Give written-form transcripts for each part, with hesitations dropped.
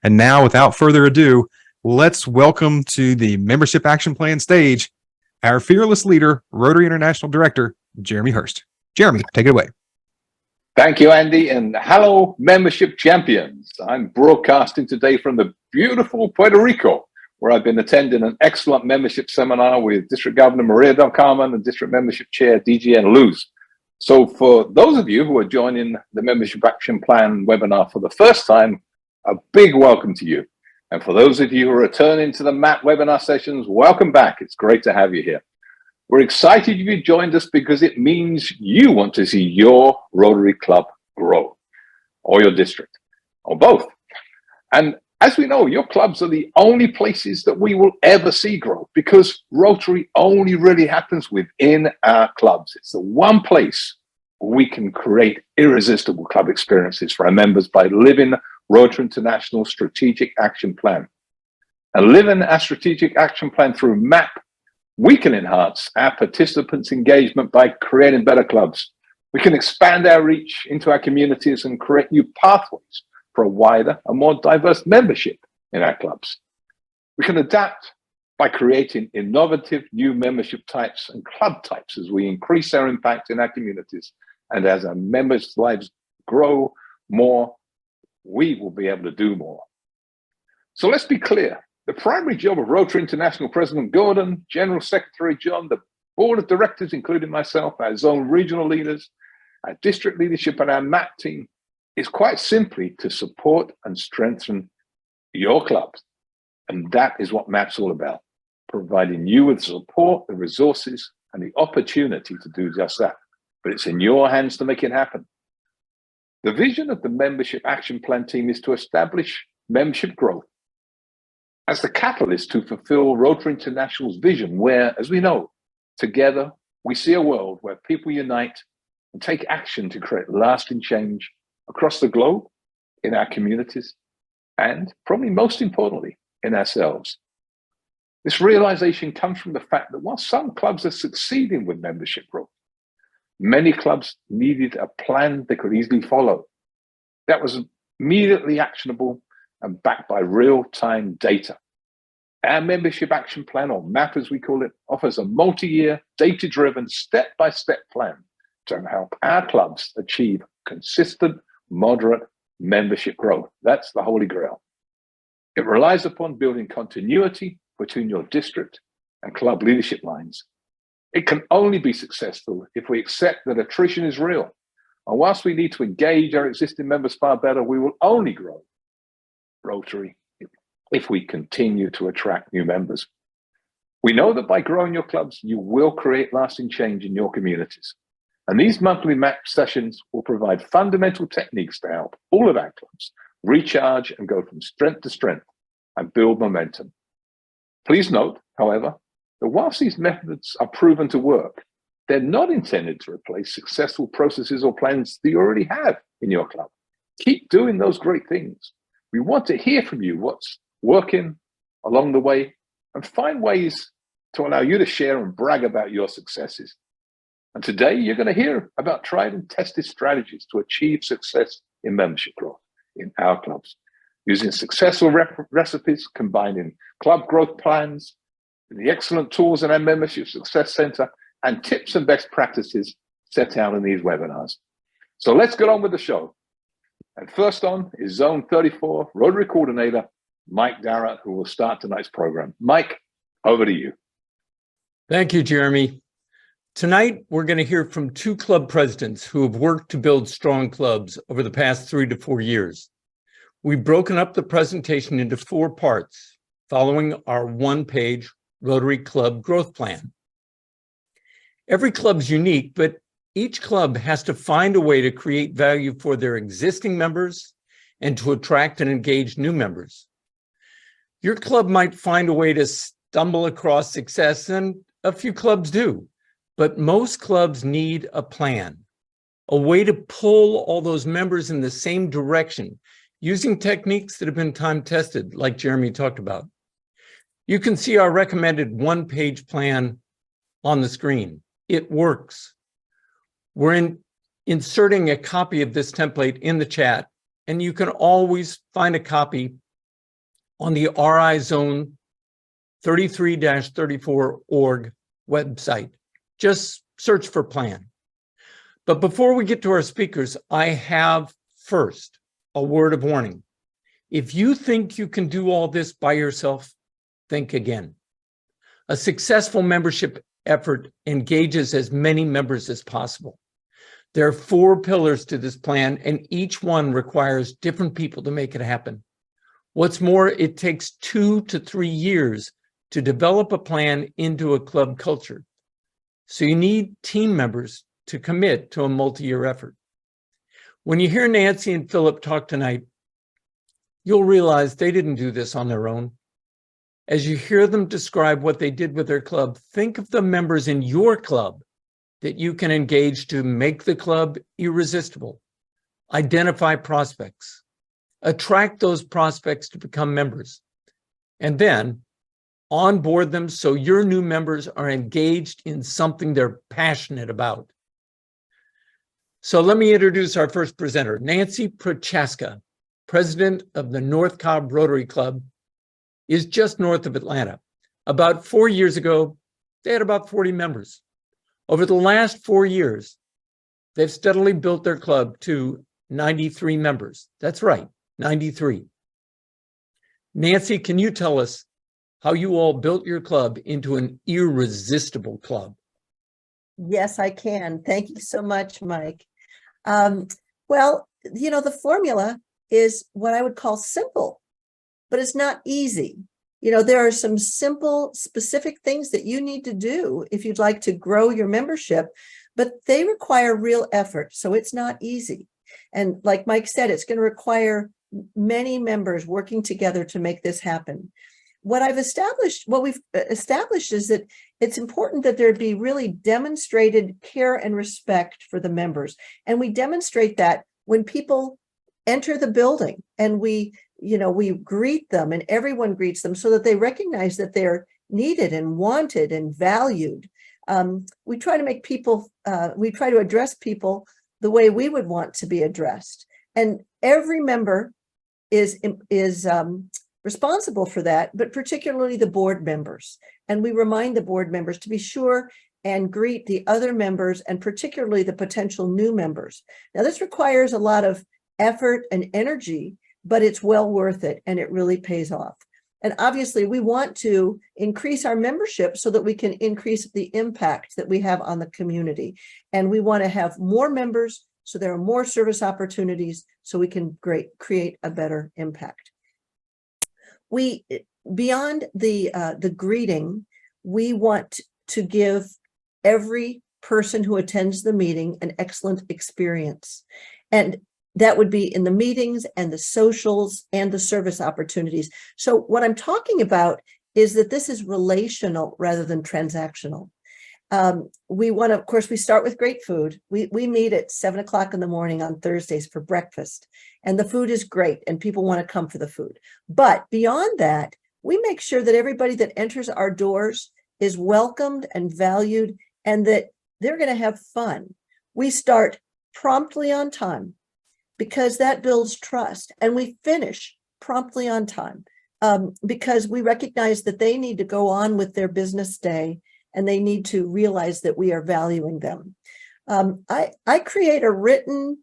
And now, without further ado, let's welcome to the Membership Action Plan stage our fearless leader, Rotary International Director, Jeremy Hurst. Jeremy, take it away. Thank you, Andy, and hello, membership champions. I'm broadcasting today from the beautiful Puerto Rico, where I've been attending an excellent membership seminar with District Governor Maria del Carmen and District Membership Chair DGN Luz. So for those of you who are joining the Membership Action Plan webinar for the first time, a big welcome to you. And for those of you who are returning to the MAP webinar sessions, welcome back. It's great to have you here. We're excited you joined us because it means you want to see your Rotary Club grow, or your district, or both. And as we know, your clubs are the only places that we will ever see growth, because Rotary only really happens within our clubs. It's the one place we can create irresistible club experiences for our members by living Rotary International Strategic Action Plan. And living our Strategic Action Plan through MAP, we can enhance our participants' engagement by creating better clubs. We can expand our reach into our communities and create new pathways for a wider and more diverse membership in our clubs. We can adapt by creating innovative new membership types and club types as we increase our impact in our communities. And as our members' lives grow more, we will be able to do more. So let's be clear. The primary job of Rotary International President Gordon, General Secretary John, the Board of Directors, including myself, our zone regional leaders, our district leadership, and our MAP team is quite simply to support and strengthen your clubs. And that is what MAP's all about, providing you with support, the resources, and the opportunity to do just that. But it's in your hands to make it happen. The vision of the Membership Action Plan team is to establish membership growth as the catalyst to fulfill Rotary International's vision, where, as we know, together we see a world where people unite and take action to create lasting change across the globe, in our communities, and probably most importantly, in ourselves. This realization comes from the fact that while some clubs are succeeding with membership growth, many clubs needed a plan they could easily follow that was immediately actionable and backed by real-time data. Our Membership Action Plan, or MAP as we call it, offers a multi-year, data-driven, step-by-step plan to help our clubs achieve consistent, moderate membership growth. That's the Holy Grail. It relies upon building continuity between your district and club leadership lines. It can only be successful if we accept that attrition is real. And whilst we need to engage our existing members far better, we will only grow Rotary if we continue to attract new members. We know that by growing your clubs, you will create lasting change in your communities. And these monthly MAP sessions will provide fundamental techniques to help all of our clubs recharge and go from strength to strength and build momentum. Please note, however, that whilst these methods are proven to work, they're not intended to replace successful processes or plans that you already have in your club. Keep doing those great things. We want to hear from you what's working along the way, and find ways to allow you to share and brag about your successes. And today you're going to hear about tried and tested strategies to achieve success in membership growth in our clubs, using successful recipes, combining club growth plans, the excellent tools in our Membership Success Center, and tips and best practices set out in these webinars. So let's get on with the show. And first on is Zone 34 Rotary Coordinator, Mike Darrah, who will start tonight's program. Mike, over to you. Thank you, Jeremy. Tonight, we're going to hear from two club presidents who have worked to build strong clubs over the past 3 to 4 years. We've broken up the presentation into 4 parts, following our one-page Rotary Club Growth Plan. Every club's unique, but each club has to find a way to create value for their existing members and to attract and engage new members. Your club might find a way to stumble across success, and a few clubs do, but most clubs need a plan, a way to pull all those members in the same direction, using techniques that have been time-tested, like Jeremy talked about. You can see our recommended one-page plan on the screen. It works. We're inserting a copy of this template in the chat, and you can always find a copy on the RI Zone 33-34 website. Just search for plan. But before we get to our speakers, I have first a word of warning. If you think you can do all this by yourself, think again. A successful membership effort engages as many members as possible. There are 4 pillars to this plan, and each one requires different people to make it happen. What's more, it takes 2 to 3 years to develop a plan into a club culture. So you need team members to commit to a multi-year effort. When you hear Nancy and Philip talk tonight, you'll realize they didn't do this on their own. As you hear them describe what they did with their club, think of the members in your club that you can engage to make the club irresistible. Identify prospects, attract those prospects to become members, and then onboard them so your new members are engaged in something they're passionate about. So let me introduce our first presenter, Nancy Prochaska, president of the North Cobb Rotary Club, is just north of Atlanta. About 4 years ago, they had about 40 members. Over the last 4 years, they've steadily built their club to 93 members. That's right, 93. Nancy, can you tell us how you all built your club into an irresistible club? Yes, I can. Thank you so much, Mike. Well, the formula is what I would call simple, but it's not easy. There are some simple, specific things that you need to do if you'd like to grow your membership, but they require real effort. So it's not easy. And like Mike said, it's going to require many members working together to make this happen. What we've established is that it's important that there be really demonstrated care and respect for the members. And we demonstrate that when people enter the building and we greet them and everyone greets them so that they recognize that they're needed and wanted and valued. We try to address people the way we would want to be addressed. And every member is responsible for that, but particularly the board members. And we remind the board members to be sure and greet the other members and particularly the potential new members. Now, this requires a lot of effort and energy, but it's well worth it and it really pays off. And obviously we want to increase our membership so that we can increase the impact that we have on the community. And we want to have more members so there are more service opportunities so we can create a better impact. Beyond the greeting, we want to give every person who attends the meeting an excellent experience. And that would be in the meetings and the socials and the service opportunities. So what I'm talking about is that this is relational rather than transactional. We want to, of course, we start with great food. We meet at 7 o'clock in the morning on Thursdays for breakfast, and the food is great and people want to come for the food. But beyond that, we make sure that everybody that enters our doors is welcomed and valued and that they're going to have fun. We start promptly on time because that builds trust, and we finish promptly on time because we recognize that they need to go on with their business day and they need to realize that we are valuing them. I create a written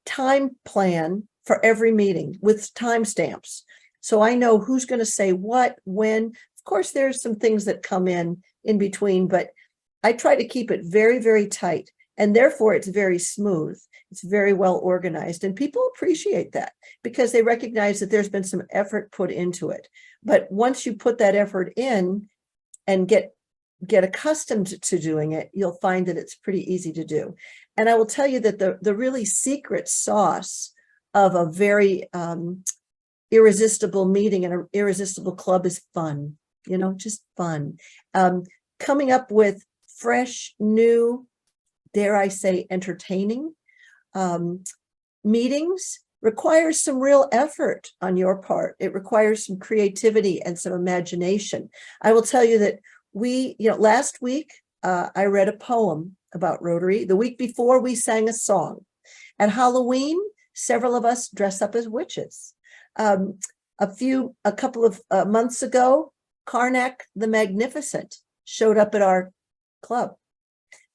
time plan for every meeting with timestamps. So I know who's going to say what, when. Of course, there's some things that come in between, but I try to keep it very, very tight. And therefore, it's very smooth. It's very well organized. And people appreciate that because they recognize that there's been some effort put into it. But once you put that effort in and get accustomed to doing it, you'll find that it's pretty easy to do. And I will tell you that the really secret sauce of a very irresistible meeting and an irresistible club is fun, just fun. Coming up with fresh, new, dare I say, entertaining meetings requires some real effort on your part. It requires some creativity and some imagination. I will tell you that last week, I read a poem about Rotary. The week before, we sang a song. At Halloween, several of us dress up as witches. A couple of months ago, Karnak the Magnificent showed up at our club.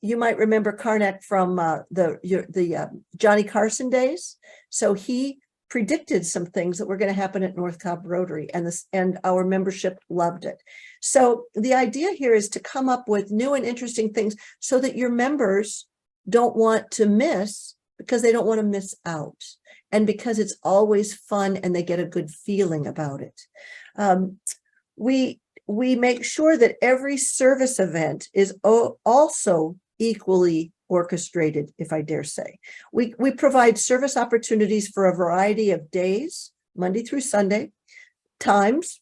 You might remember Karnak from the Johnny Carson days. So he predicted some things that were going to happen at North Cobb Rotary, and our membership loved it. So the idea here is to come up with new and interesting things so that your members don't want to miss, because they don't want to miss out, and because it's always fun and they get a good feeling about it. We make sure that every service event is also equally orchestrated, if I dare say. We provide service opportunities for a variety of days, Monday through Sunday, times,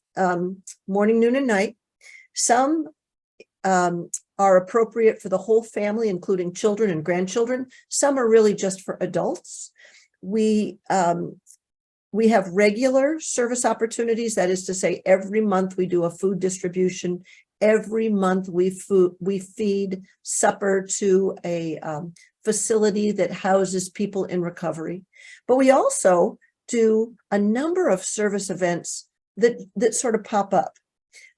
morning, noon, and night. Some are appropriate for the whole family, including children and grandchildren. Some are really just for adults. We have regular service opportunities. That is to say, every month we do a food distribution. Every month we feed supper to a facility that houses people in recovery. But we also do a number of service events that sort of pop up.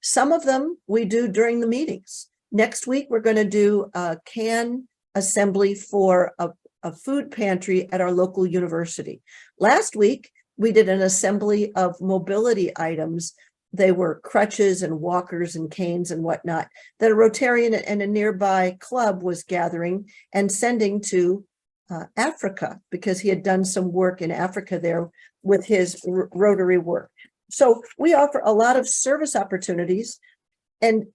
Some of them we do during the meetings. Next week, we're going to do a can assembly for a food pantry at our local university. Last week, we did an assembly of mobility items. They were crutches and walkers and canes and whatnot that a Rotarian and a nearby club was gathering and sending to Africa, because he had done some work in Africa there with his Rotary work. So we offer a lot of service opportunities, and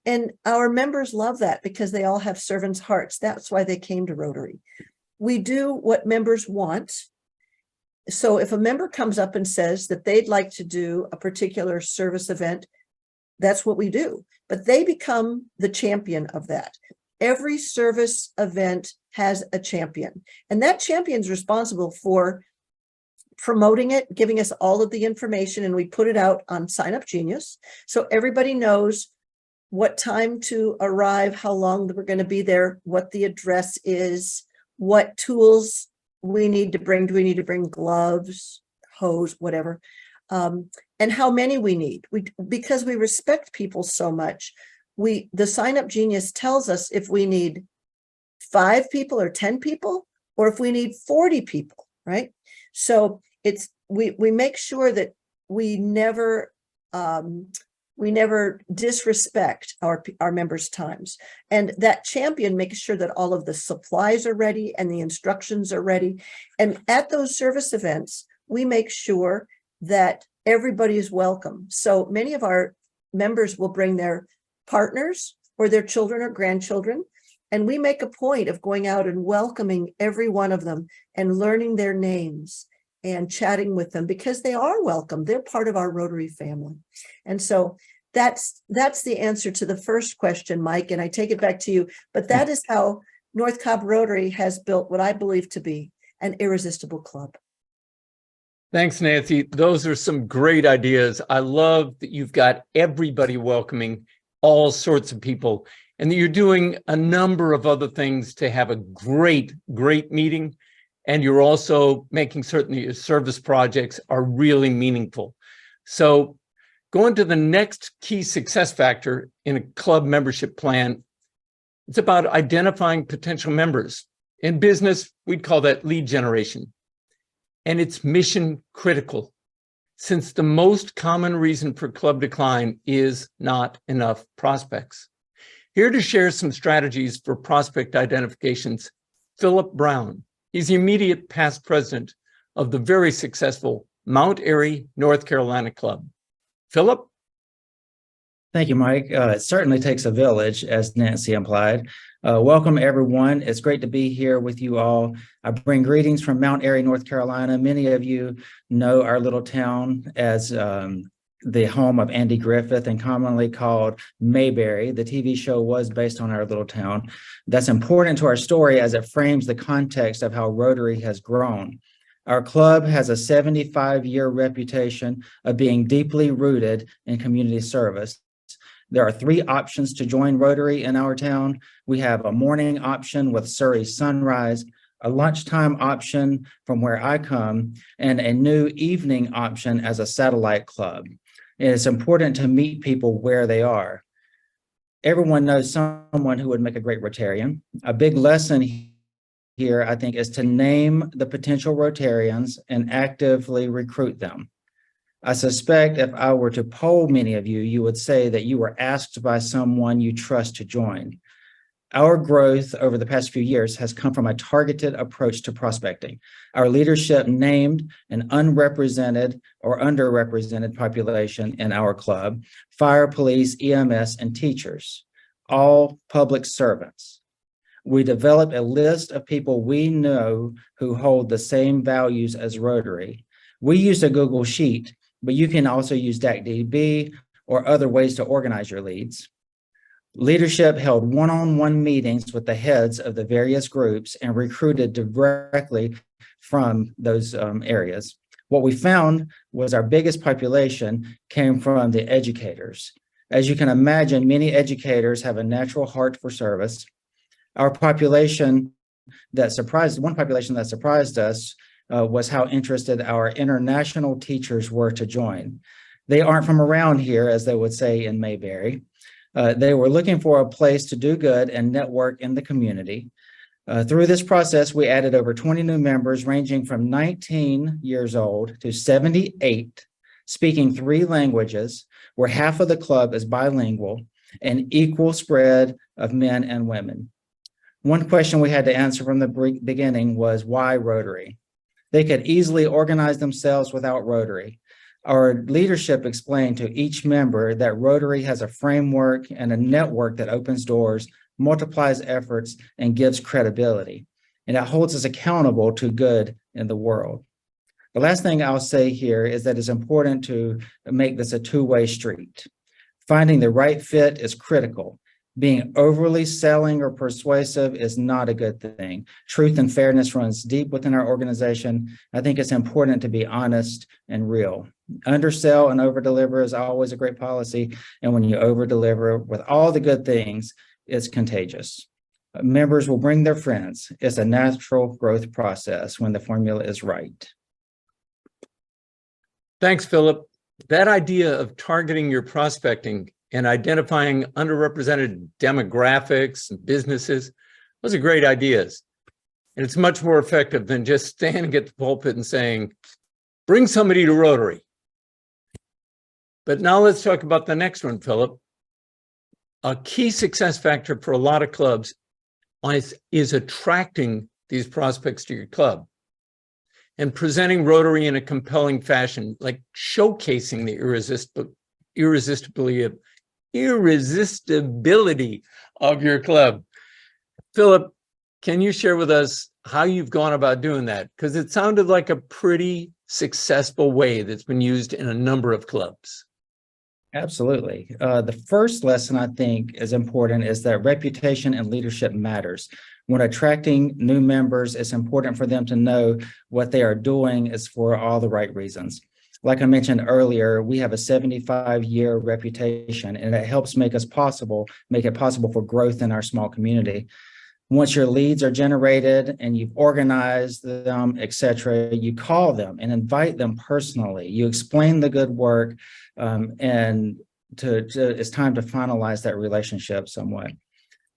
our members love that because they all have servants' hearts. That's why they came to Rotary. We do what members want. So if a member comes up and says that they'd like to do a particular service event, that's what we do. But they become the champion of that. Every service event has a champion, and that champion's responsible for promoting it, giving us all of the information, and we put it out on Sign Up Genius. So everybody knows what time to arrive, how long we're going to be there, what the address is, what tools we need to bring. Do we need to bring gloves, hose, whatever, and how many we need? Because we respect people so much, the Sign Up Genius tells us if we need 5 people or 10 people, or if we need 40 people, right? So we make sure that we never disrespect our members' times. And that champion makes sure that all of the supplies are ready and the instructions are ready. And at those service events, we make sure that everybody is welcome. So many of our members will bring their partners or their children or grandchildren, and we make a point of going out and welcoming every one of them and learning their names and chatting with them, because they are welcome. They're part of our Rotary family. And so that's the answer to the first question, Mike, and I take it back to you. But that is how North Cobb Rotary has built what I believe to be an irresistible club. Thanks, Nancy. Those are some great ideas. I love that you've got everybody welcoming all sorts of people, and that you're doing a number of other things to have a great meeting. And you're also making certain that your service projects are really meaningful. So going to the next key success factor in a club membership plan, it's about identifying potential members. In business, we'd call that lead generation. And it's mission critical, since the most common reason for club decline is not enough prospects. Here to share some strategies for prospect identifications, Philip Brown. He's the immediate past president of the very successful Mount Airy, North Carolina Club. Philip? Thank you, Mike. It certainly takes a village, as Nancy implied. Welcome, everyone. It's great to be here with you all. I bring greetings from Mount Airy, North Carolina. Many of you know our little town as the home of Andy Griffith and commonly called Mayberry. The TV show was based on our little town. That's important to our story as it frames the context of how Rotary has grown. Our club has a 75-year reputation of being deeply rooted in community service. There are 3 options to join Rotary in our town. We have a morning option with Surrey Sunrise, a lunchtime option from where I come, and a new evening option as a satellite club. It's important to meet people where they are. Everyone knows someone who would make a great Rotarian. A big lesson here, I think, is to name the potential Rotarians and actively recruit them. I suspect if I were to poll many of you, you would say that you were asked by someone you trust to join. Our growth over the past few years has come from a targeted approach to prospecting. Our leadership named an unrepresented or underrepresented population in our club: fire, police, EMS, and teachers, all public servants. We developed a list of people we know who hold the same values as Rotary. We use a Google Sheet, but you can also use DACDB or other ways to organize your leads. Leadership held one-on-one meetings with the heads of the various groups and recruited directly from those areas. What we found was our biggest population came from the educators. As you can imagine, many educators have a natural heart for service. One population that surprised us was how interested our international teachers were to join. They aren't from around here, as they would say in Mayberry. They were looking for a place to do good and network in the community. Through this process, we added over 20 new members ranging from 19 years old to 78, speaking 3 languages, where half of the club is bilingual, and equal spread of men and women. One question we had to answer from the beginning was, why Rotary? They could easily organize themselves without Rotary. Our leadership explained to each member that Rotary has a framework and a network that opens doors, multiplies efforts, and gives credibility. And that holds us accountable to good in the world. The last thing I'll say here is that it's important to make this a two-way street. Finding the right fit is critical. Being overly selling or persuasive is not a good thing. Truth and fairness runs deep within our organization. I think it's important to be honest and real. Undersell and overdeliver is always a great policy. And when you overdeliver with all the good things, it's contagious. Members will bring their friends. It's a natural growth process when the formula is right. Thanks, Philip. That idea of targeting your prospecting and identifying underrepresented demographics and businesses, those are great ideas. And it's much more effective than just standing at the pulpit and saying, bring somebody to Rotary. But now let's talk about the next one, Philip. A key success factor for a lot of clubs is attracting these prospects to your club and presenting Rotary in a compelling fashion, like showcasing the irresistibility of your club. Philip, can you share with us how you've gone about doing that? Because it sounded like a pretty successful way that's been used in a number of clubs. Absolutely. The first lesson I think is important is that reputation and leadership matters. When attracting new members, it's important for them to know what they are doing is for all the right reasons. Like I mentioned earlier, we have a 75-year reputation, and it helps make it possible for growth in our small community. Once your leads are generated and you've organized them, etc., you call them and invite them personally. You explain the good work, and it's time to finalize that relationship somewhat.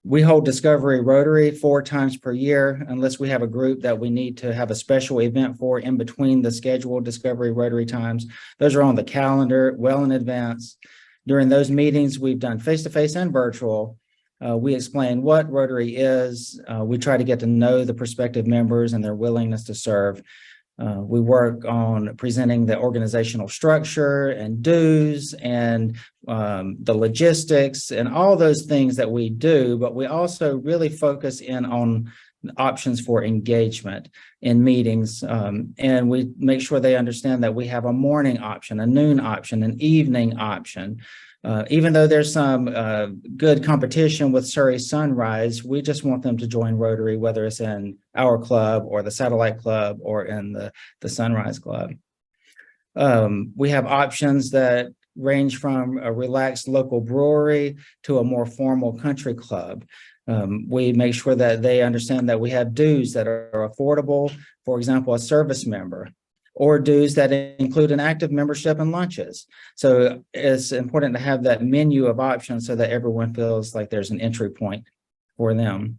We hold Discovery Rotary 4 times per year, unless we have a group that we need to have a special event for in between the scheduled Discovery Rotary times. Those are on the calendar well in advance. During those meetings, we've done face-to-face and virtual. We explain what Rotary is. We try to get to know the prospective members and their willingness to serve. We work on presenting the organizational structure and dues and the logistics and all those things that we do, but we also really focus in on options for engagement in meetings. And we make sure they understand that we have a morning option, a noon option, an evening option. Even though there's some good competition with Surrey Sunrise, we just want them to join Rotary, whether it's in our club or the satellite club or in the Sunrise Club. We have options that range from a relaxed local brewery to a more formal country club. We make sure that they understand that we have dues that are affordable, for example, a service member, or dues that include an active membership and lunches. So it's important to have that menu of options so that everyone feels like there's an entry point for them.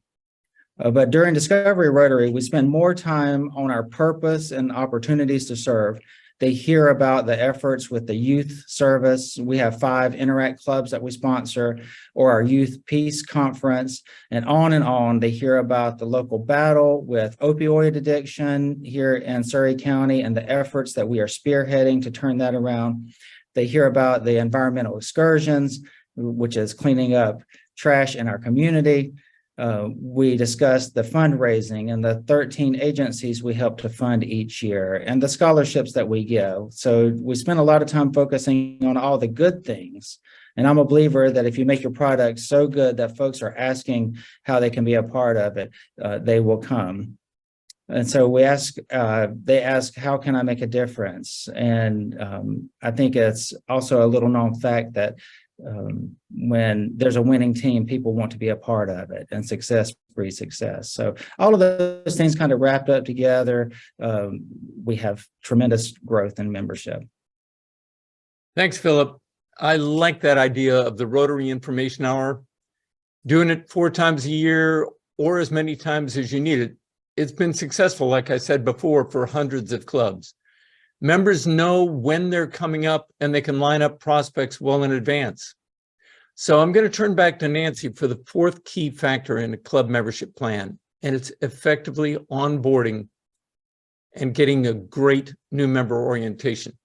But during Discovery Rotary, we spend more time on our purpose and opportunities to serve. They hear about the efforts with the youth service. We have 5 Interact clubs that we sponsor, or our Youth Peace Conference, and on and on. They hear about the local battle with opioid addiction here in Surrey County and the efforts that we are spearheading to turn that around. They hear about the environmental excursions, which is cleaning up trash in our community. We discussed the fundraising and the 13 agencies we help to fund each year and the scholarships that we give. So we spend a lot of time focusing on all the good things. And I'm a believer that if you make your product so good that folks are asking how they can be a part of it, they will come. And so they ask, how can I make a difference? And I think it's also a little known fact that when there's a winning team, people want to be a part of it, and success breeds success. So all of those things kind of wrapped up together, we have tremendous growth in membership. Thanks, Philip. I like that idea of the Rotary Information Hour. Doing it 4 times a year or as many times as you need it. It's been successful, like I said before, for hundreds of clubs. Members know when they're coming up and they can line up prospects well in advance. So I'm going to turn back to Nancy for the 4th key factor in a club membership plan, and it's effectively onboarding and getting a great new member orientation.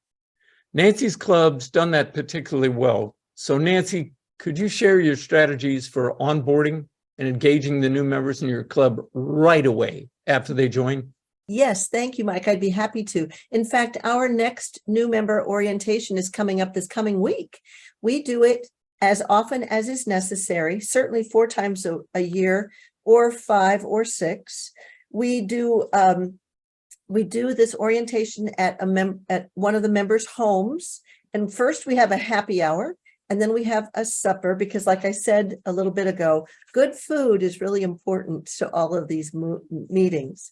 Nancy's club's done that particularly well. So Nancy, could you share your strategies for onboarding and engaging the new members in your club right away after they join? Yes, thank you, Mike. I'd be happy to. In fact, our next new member orientation is coming up this coming week. We do it as often as is necessary, certainly 4 times a year, or 5 or 6. We do this orientation at one of the members' homes. And first we have a happy hour, and then we have a supper, because like I said a little bit ago, good food is really important to all of these meetings.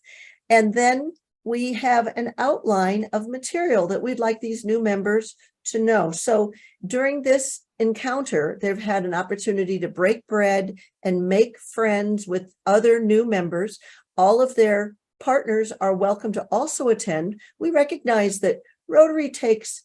And then we have an outline of material that we'd like these new members to know. So during this encounter, they've had an opportunity to break bread and make friends with other new members. All of their partners are welcome to also attend. We recognize that Rotary takes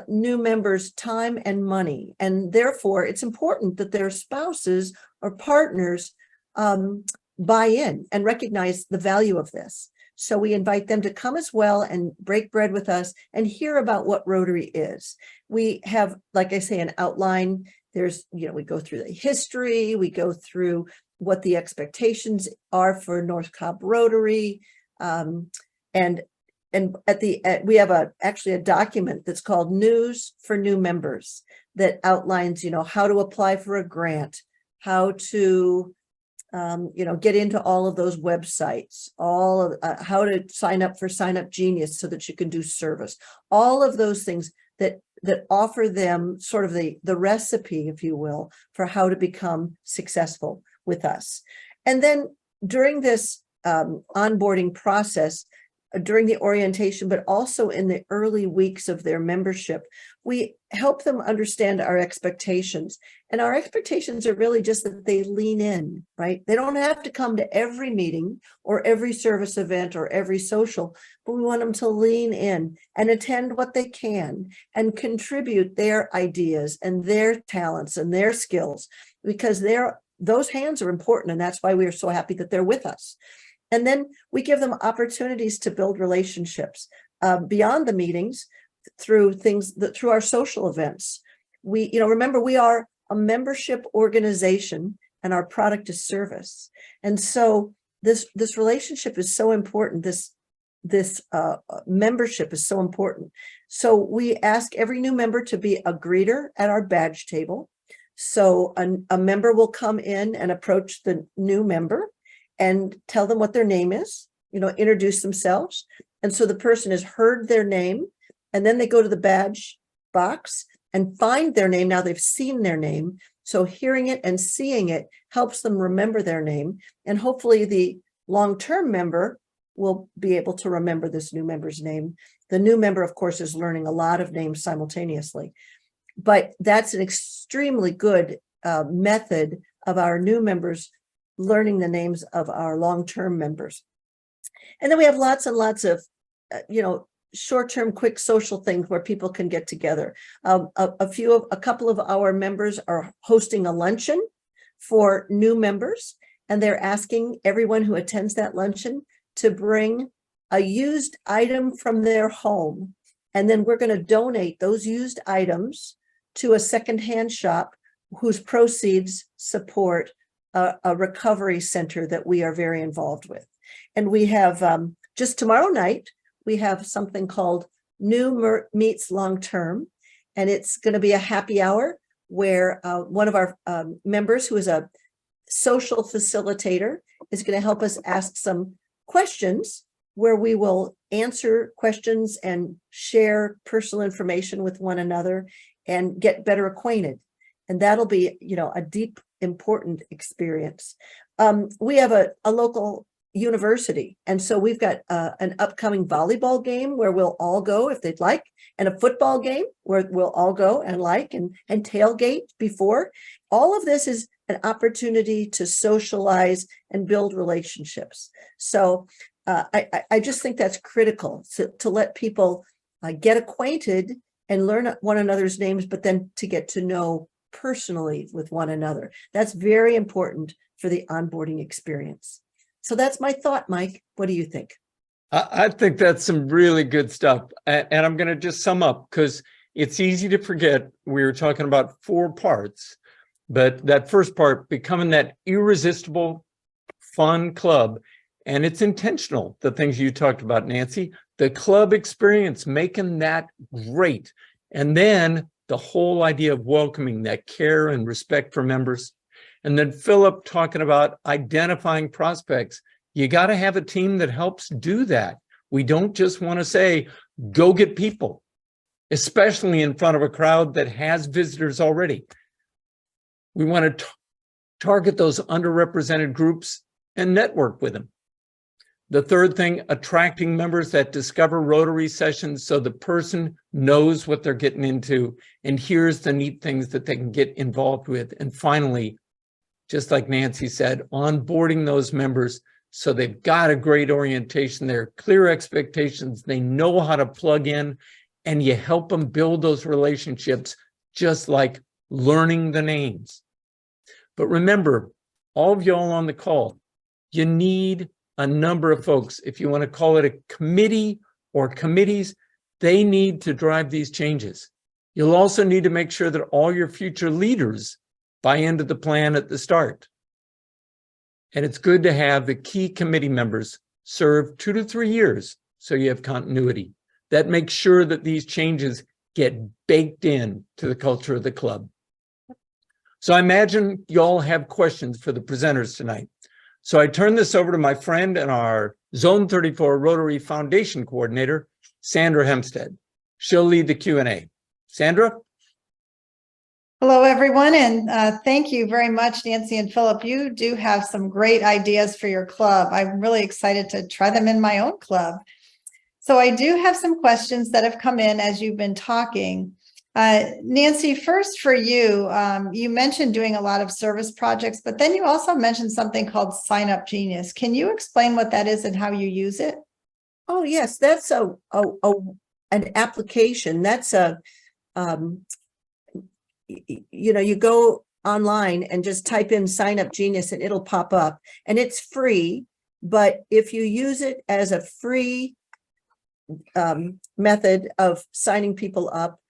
new members' time and money, and therefore it's important that their spouses or partners buy in and recognize the value of this. So we invite them to come as well and break bread with us and hear about what Rotary is. We have, like I say, an outline. There's, we go through the history, we go through what the expectations are for North Cobb Rotary. And we have actually a document that's called News for New Members that outlines, how to apply for a grant, how to get into all of those websites, all of how to sign up for Sign Up Genius so that you can do service, all of those things that offer them sort of the recipe, if you will, for how to become successful with us. And then during this onboarding process, during the orientation, but also in the early weeks of their membership, we help them understand our expectations. And our expectations are really just that they lean in, right? They don't have to come to every meeting or every service event or every social, but we want them to lean in and attend what they can and contribute their ideas and their talents and their skills, because those hands are important. And that's why we are so happy that they're with us. And then we give them opportunities to build relationships beyond the meetings through our social events. Remember, we are a membership organization and our product is service. And so this relationship is so important. This membership is so important. So we ask every new member to be a greeter at our badge table. So a member will come in and approach the new member and tell them what their name is, introduce themselves. And so the person has heard their name, and then they go to the badge box and find their name. Now they've seen their name. So hearing it and seeing it helps them remember their name. And hopefully the long-term member will be able to remember this new member's name. The new member, of course, is learning a lot of names simultaneously. But that's an extremely good method of our new members learning the names of our long-term members. And then we have lots and lots of, short-term, quick social things where people can get together. A couple of our members are hosting a luncheon for new members, and they're asking everyone who attends that luncheon to bring a used item from their home. And then we're going to donate those used items to a secondhand shop whose proceeds support a recovery center that we are very involved with. And we have just tomorrow night, we have something called New Meets Long Term, and it's going to be a happy hour where one of our members, who is a social facilitator, is going to help us ask some questions where we will answer questions and share personal information with one another and get better acquainted. And that'll be, a deep, important experience. We have a local university, and so we've got an upcoming volleyball game where we'll all go if they'd like, and a football game where we'll all go and tailgate before. All of this is an opportunity to socialize and build relationships. So I just think that's critical to let people get acquainted and learn one another's names, but then to get to know personally with one another. That's very important for the onboarding experience. So that's my thought, Mike. What do you think? I think that's some really good stuff. And I'm going to just sum up because it's easy to forget we were talking about 4 parts, but that first part, becoming that irresistible, fun club. And it's intentional, the things you talked about, Nancy, the club experience, making that great. And then the whole idea of welcoming that care and respect for members. And then Philip talking about identifying prospects. You got to have a team that helps do that. We don't just want to say, go get people, especially in front of a crowd that has visitors already. We want to target those underrepresented groups and network with them. The third thing, attracting members that discover Rotary sessions so the person knows what they're getting into and hears the neat things that they can get involved with. And finally, just like Nancy said, onboarding those members so they've got a great orientation there, clear expectations, they know how to plug in, and you help them build those relationships just like learning the names. But remember, all of y'all on the call, you need a number of folks. If you want to call it a committee or committees, they need to drive these changes. You'll also need to make sure that all your future leaders buy into the plan at the start. And it's good to have the key committee members serve 2 to 3 years so you have continuity. That makes sure that these changes get baked in to the culture of the club. So I imagine you all have questions for the presenters tonight. So I turn this over to my friend and our Zone 34 Rotary Foundation Coordinator, Sandra Hempstead. She'll lead the Q&A. Sandra? Hello, everyone, and thank you very much, Nancy and Philip. You do have some great ideas for your club. I'm really excited to try them in my own club. So I do have some questions that have come in as you've been talking. Nancy, first for you, you mentioned doing a lot of service projects, but then you also mentioned something called Sign Up Genius. Can you explain what that is and how you use it? Oh, yes, that's an application. That's you go online and just type in Sign Up Genius and it'll pop up, and it's free. But if you use it as a free method of signing people up,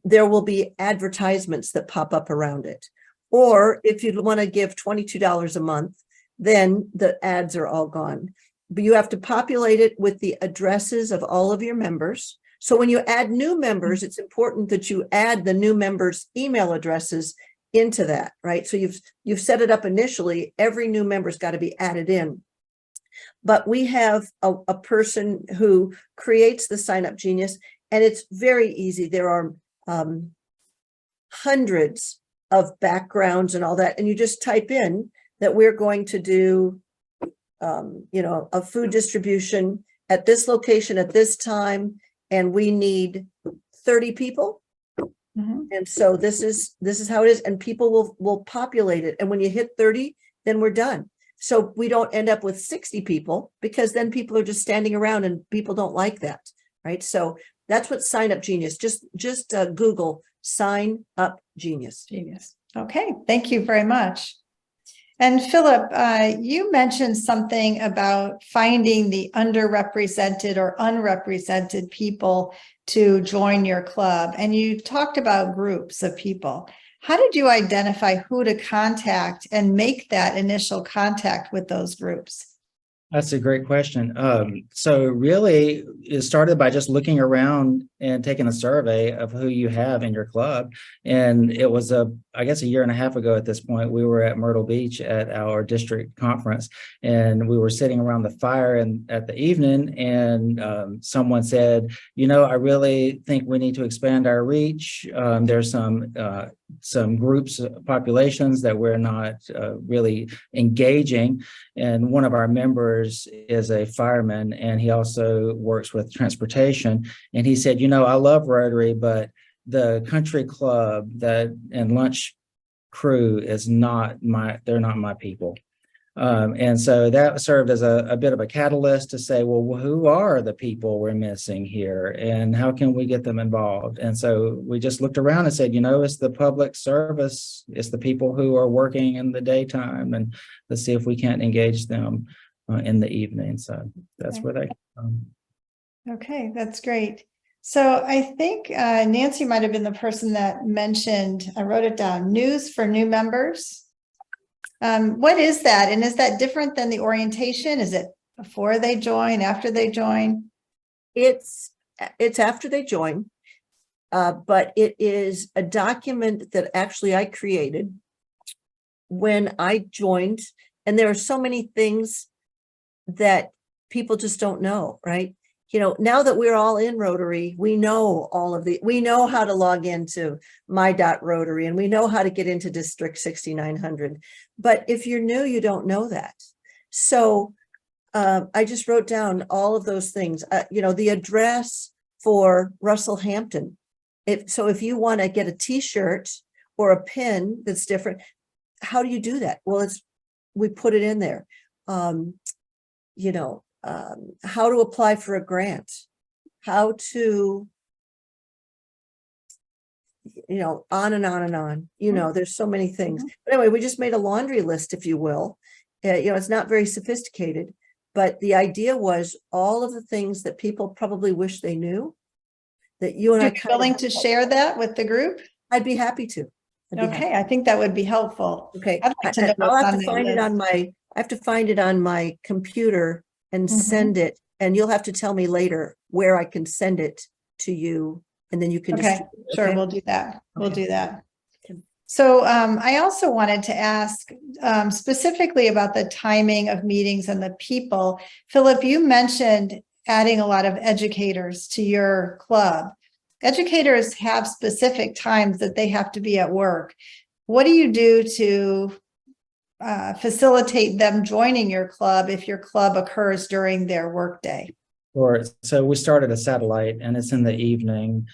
there will be advertisements that pop up around it. Or if you want to give $22 a month, then the ads are all gone. But you have to populate it with the addresses of all of your members. So when you add new members, it's important that you add the new members' email addresses into that, right? So you've set it up initially. Every new member's got to be added in. But we have a person who creates the Sign Up Genius, and it's very easy. There are hundreds of backgrounds and all that, and you just type in that we're going to do, a food distribution at this location at this time, and we need 30 people. Mhm. And so this is how it is, and people will populate it. And when you hit 30, then we're done. So we don't end up with 60 people, because then people are just standing around and people don't like that, right? So that's what Sign Up Genius. Just Google Sign Up Genius. Genius. Okay, thank you very much. And Philip, you mentioned something about finding the underrepresented or unrepresented people to join your club, and you talked about groups of people. How did you identify who to contact and make that initial contact with those groups? That's a great question. So really, it started by just looking around and taking a survey of who you have in your club. And it was I guess a year and a half ago at this point, we were at Myrtle Beach at our district conference, and we were sitting around the fire at the evening, and someone said, I really think we need to expand our reach. There's some groups, populations that we're not really engaging. And one of our members is a fireman, and he also works with transportation. And he said, I love Rotary, but the country club and lunch crew is they're not my people. And so that served as a bit of a catalyst to say, well, who are the people we're missing here, and how can we get them involved? And so we just looked around and said, it's the public service, it's the people who are working in the daytime, and let's see if we can't engage them in the evening. So that's where they come. Okay, that's great. So I think Nancy might have been the person that mentioned, I wrote it down, news for new members. What is that? And is that different than the orientation? Is it before they join, after they join? It's after they join, but it is a document that actually I created when I joined. And there are so many things that people just don't know, right? Now that we're all in Rotary, we know we know how to log into my.rotary, and we know how to get into District 6900. But if you're new, you don't know that. So I just wrote down all of those things, the address for Russell Hampton. If you want to get a t-shirt or a pin that's different, how do you do that? Well, we put it in there. How to apply for a grant, how to, on and on and on. There's so many things. But anyway, we just made a laundry list, if you will. It's not very sophisticated, but the idea was all of the things that people probably wish they knew, that you and I Are you willing to share that with the group? I'd be happy to. Okay, I think that would be helpful. Okay, I'd like to know I'll what's have on to that find it list. I have to find it on my computer and send it, and you'll have to tell me later where I can send it to you, and then you can Okay, just sure, we'll do that. We'll Okay. do that. Okay. So I also wanted to ask specifically about the timing of meetings and the people. Philip, you mentioned adding a lot of educators to your club. Educators have specific times that they have to be at work. What do you do to facilitate them joining your club if your club occurs during their workday? So we started a satellite, and it's in the evening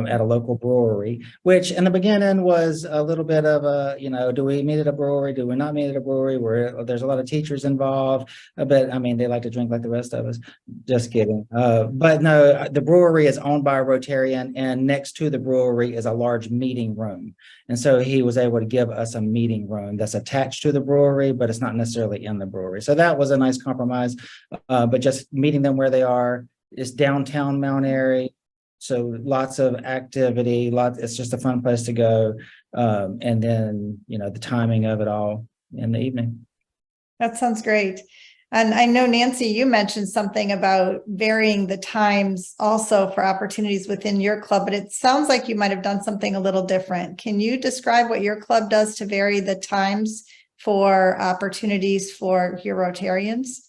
at a local brewery, which in the beginning was a little bit of a, do we meet at a brewery? Do we not meet at a brewery? Where there's a lot of teachers involved, but they like to drink like the rest of us. Just kidding. But no, the brewery is owned by a Rotarian, and next to the brewery is a large meeting room. And so he was able to give us a meeting room that's attached to the brewery, but it's not necessarily in the brewery. So that was a nice compromise. But just meeting them where they are. It's downtown Mount Airy. So lots of activity, it's just a fun place to go. And then, the timing of it all in the evening. That sounds great. And I know, Nancy, you mentioned something about varying the times also for opportunities within your club, but it sounds like you might have done something a little different. Can you describe what your club does to vary the times for opportunities for your Rotarians?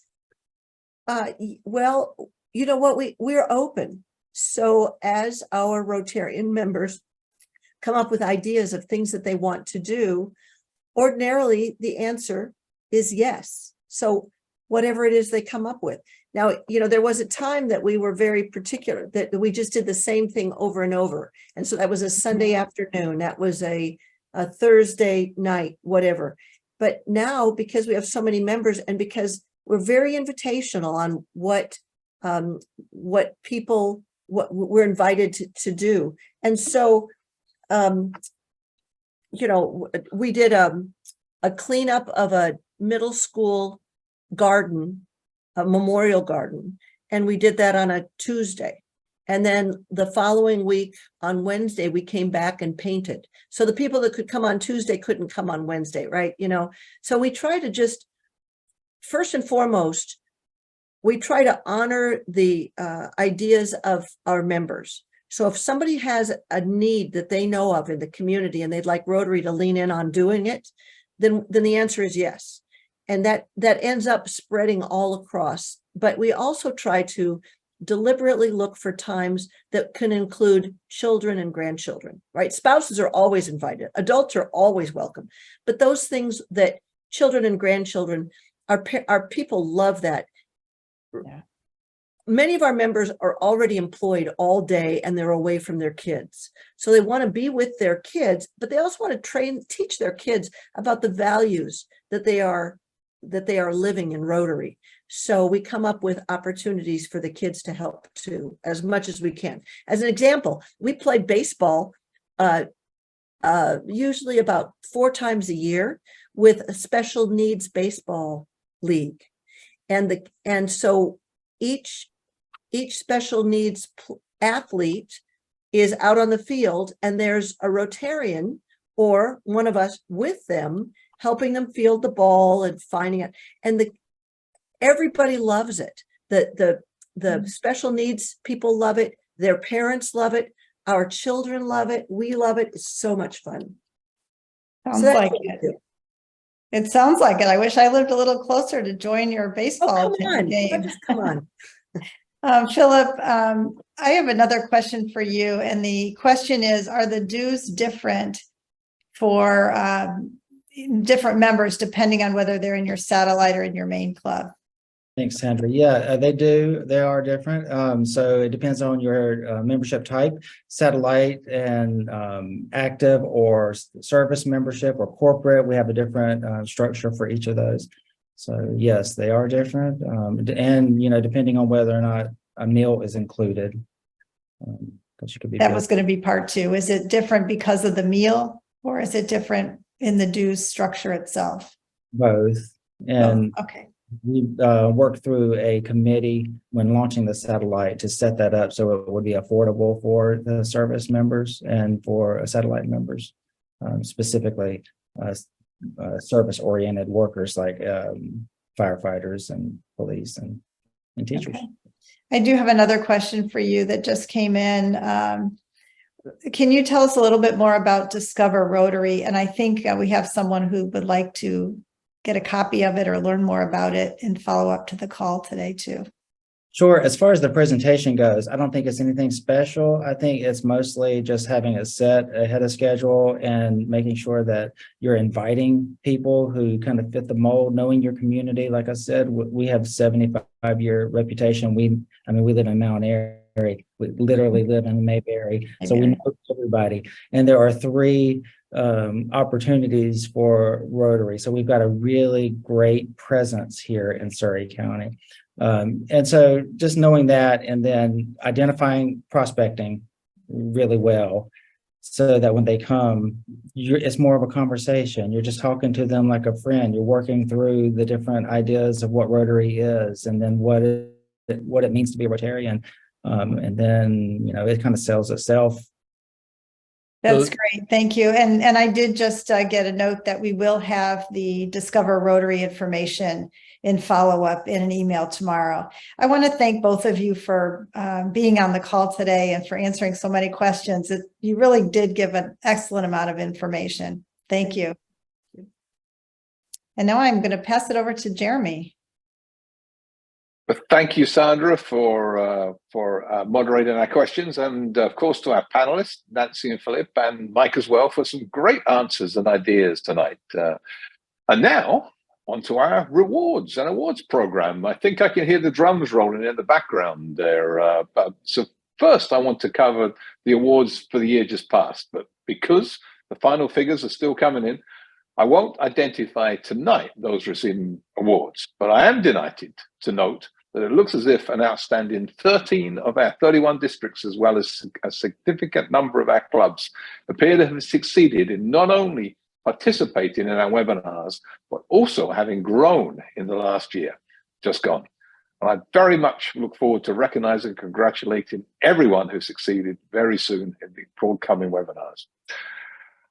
Well, you know what, we're open. So as our Rotarian members come up with ideas of things that they want to do, ordinarily the answer is yes. So whatever it is they come up with. Now, there was a time that we were very particular, that we just did the same thing over and over. And so that was a Sunday afternoon, that was a Thursday night, whatever. But now, because we have so many members and because we're very invitational on what we're invited to do. And so, we did a cleanup of a middle school garden, a memorial garden, and we did that on a Tuesday. And then the following week on Wednesday, we came back and painted. So the people that could come on Tuesday couldn't come on Wednesday, right? So we try to just, first and foremost, we try to honor the ideas of our members. So if somebody has a need that they know of in the community and they'd like Rotary to lean in on doing it, then the answer is yes. And that ends up spreading all across. But we also try to deliberately look for times that can include children and grandchildren, right? Spouses are always invited. Adults are always welcome. But those things that children and grandchildren, our people love that. Yeah. Many of our members are already employed all day and they're away from their kids. So they want to be with their kids, but they also want to teach their kids about the values that they are living in Rotary. So we come up with opportunities for the kids to help too, as much as we can. As an example, we play baseball usually about 4 times a year with a special needs baseball league. And so each special needs athlete is out on the field, and there's a Rotarian or one of us with them, helping them field the ball and finding it. And everybody loves it. The special needs people love it. Their parents love it. Our children love it. We love it. It's so much fun. Sounds like it. It sounds like it. I wish I lived a little closer to join your baseball game. Come on. Philip, I have another question for you. And the question is, are the dues different for different members depending on whether they're in your satellite or in your main club? Thanks, Sandra. Yeah, they do. They are different. So it depends on your membership type, satellite and active or service membership or corporate. We have a different structure for each of those. So yes, they are different. And, depending on whether or not a meal is included. That was going to be part 2. Is it different because of the meal or is it different in the dues structure itself? Both. And okay. We worked through a committee when launching the satellite to set that up so it would be affordable for the service members and for satellite members, specifically service-oriented workers like firefighters and police and teachers. Okay. I do have another question for you that just came in. Can you tell us a little bit more about Discover Rotary? And I think we have someone who would like to get a copy of it or learn more about it and follow up to the call today too. Sure. As far as the presentation goes, I don't think it's anything special. I think it's mostly just having it set ahead of schedule and making sure that you're inviting people who kind of fit the mold, knowing your community. Like I said, we have 75-year reputation. We live in Mount Airy. We literally live in Mayberry. So we know everybody. And there are 3 opportunities for Rotary. So we've got a really great presence here in Surrey County. And so just knowing that and then identifying prospecting really well so that when they come, it's more of a conversation. You're just talking to them like a friend. You're working through the different ideas of what Rotary is and then what it means to be a Rotarian. And then, it kind of sells itself. That's great. Thank you. And I did just get a note that we will have the Discover Rotary information in follow-up in an email tomorrow. I want to thank both of you for being on the call today and for answering so many questions. You really did give an excellent amount of information. Thank you. And now I'm going to pass it over to Jeremy. Thank you, Sandra, for moderating our questions, and of course to our panelists, Nancy and Philip, and Mike as well, for some great answers and ideas tonight. And now, onto our rewards and awards program. I think I can hear the drums rolling in the background there. So first, I want to cover the awards for the year just past, but because the final figures are still coming in, I won't identify tonight those receiving awards, but I am delighted to note that it looks as if an outstanding 13 of our 31 districts, as well as a significant number of our clubs, appear to have succeeded in not only participating in our webinars, but also having grown in the last year, just gone. And I very much look forward to recognizing and congratulating everyone who succeeded very soon in the forthcoming webinars.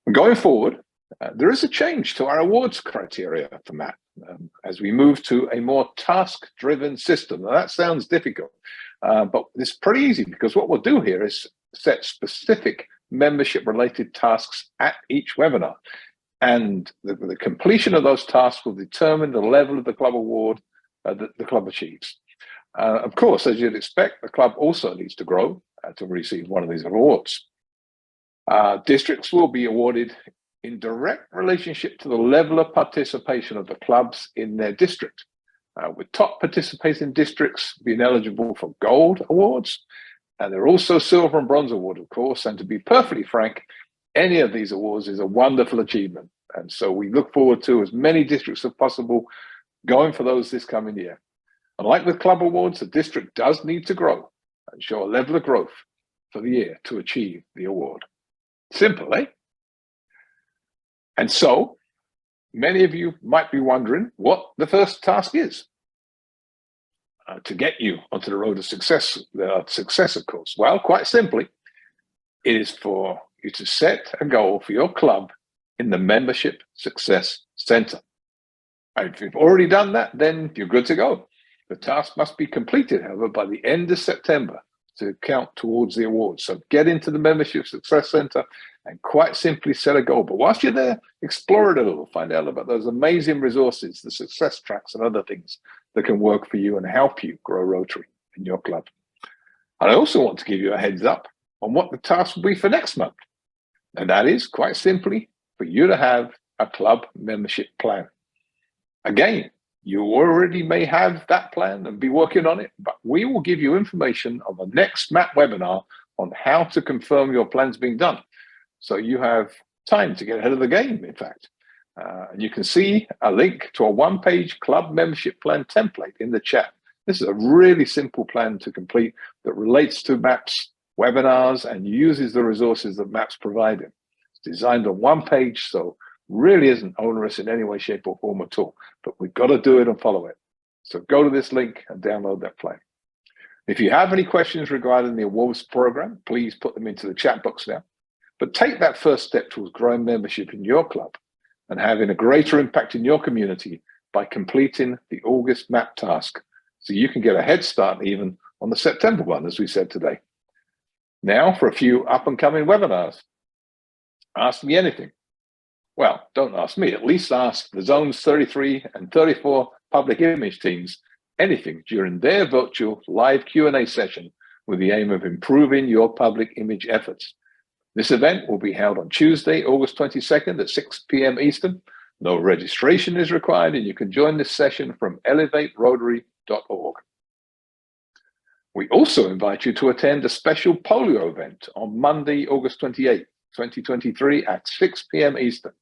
And going forward, there is a change to our awards criteria for MAP as we move to a more task-driven system. Now, that sounds difficult, but it's pretty easy because what we'll do here is set specific membership-related tasks at each webinar. And the completion of those tasks will determine the level of the club award that the club achieves. Of course, as you'd expect, the club also needs to grow to receive one of these awards. Districts will be awarded in direct relationship to the level of participation of the clubs in their district, with top participating districts being eligible for gold awards, and there are also silver and bronze awards, of course. And to be perfectly frank, any of these awards is a wonderful achievement, and so we look forward to as many districts as possible going for those this coming year. And like with club awards, the district does need to grow and show a level of growth for the year to achieve the award. Simple, eh? And so, many of you might be wondering what the first task is to get you onto the road to success, of course. Well, quite simply, it is for you to set a goal for your club in the Membership Success Center. And if you've already done that, then you're good to go. The task must be completed, however, by the end of September to count towards the award. So get into the Membership Success Center and quite simply set a goal. But whilst you're there, explore it a little, find out about those amazing resources, the success tracks and other things that can work for you and help you grow Rotary in your club. And I also want to give you a heads up on what the task will be for next month. And that is quite simply for you to have a club membership plan. Again, you already may have that plan and be working on it, but we will give you information on the next MAP webinar on how to confirm your plan's being done. So you have time to get ahead of the game, in fact. And you can see a link to a one-page club membership plan template in the chat. This is a really simple plan to complete that relates to MAP's webinars and uses the resources that MAP's providing. It's designed on one page, so really isn't onerous in any way, shape, or form at all. But we've got to do it and follow it. So go to this link and download that plan. If you have any questions regarding the awards program, please put them into the chat box now. But take that first step towards growing membership in your club and having a greater impact in your community by completing the August MAP task, so you can get a head start even on the September one, as we said today. Now for a few up-and-coming webinars. Ask me anything. Well, don't ask me, at least ask the Zones 33 and 34 public image teams anything during their virtual live Q&A session with the aim of improving your public image efforts. This event will be held on Tuesday, August 22nd at 6 p.m. Eastern. No registration is required, and you can join this session from elevaterotary.org. We also invite you to attend a special polio event on Monday, August 28th, 2023 at 6 p.m. Eastern.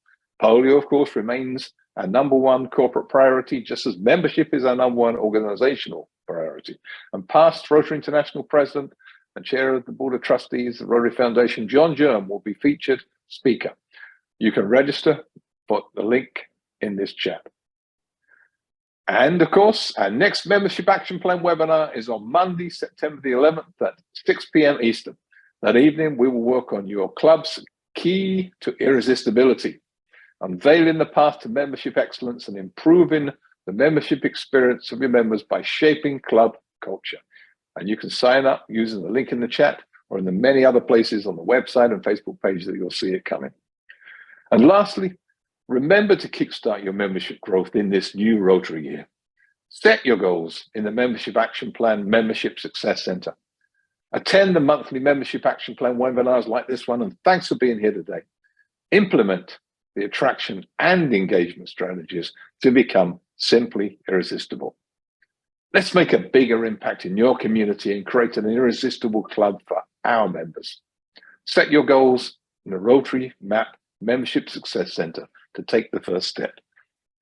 Polio, of course, remains our #1 corporate priority, just as membership is our #1 organizational priority. And past Rotary International President and Chair of the Board of Trustees of the Rotary Foundation, John Germ, will be featured speaker. You can register for the link in this chat. And of course, our next Membership Action Plan webinar is on Monday, September the 11th at 6 p.m. Eastern. That evening, we will work on your club's key to irresistibility, unveiling the path to membership excellence and improving the membership experience of your members by shaping club culture. And you can sign up using the link in the chat or in the many other places on the website and Facebook page that you'll see it coming. And lastly, remember to kickstart your membership growth in this new Rotary year. Set your goals in the Membership Action Plan Membership Success Center. Attend the monthly Membership Action Plan webinars like this one, and thanks for being here today. Implement the attraction and engagement strategies to become simply irresistible. Let's make a bigger impact in your community and create an irresistible club for our members. Set your goals in the Rotary MAP Membership Success Center to take the first step.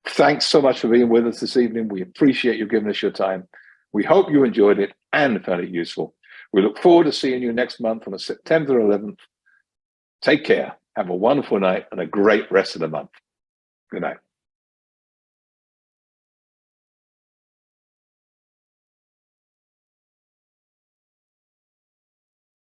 Thanks so much for being with us this evening. We appreciate you giving us your time. We hope you enjoyed it and found it useful. We look forward to seeing you next month on September 11th. Take care. Have a wonderful night and a great rest of the month. Good night.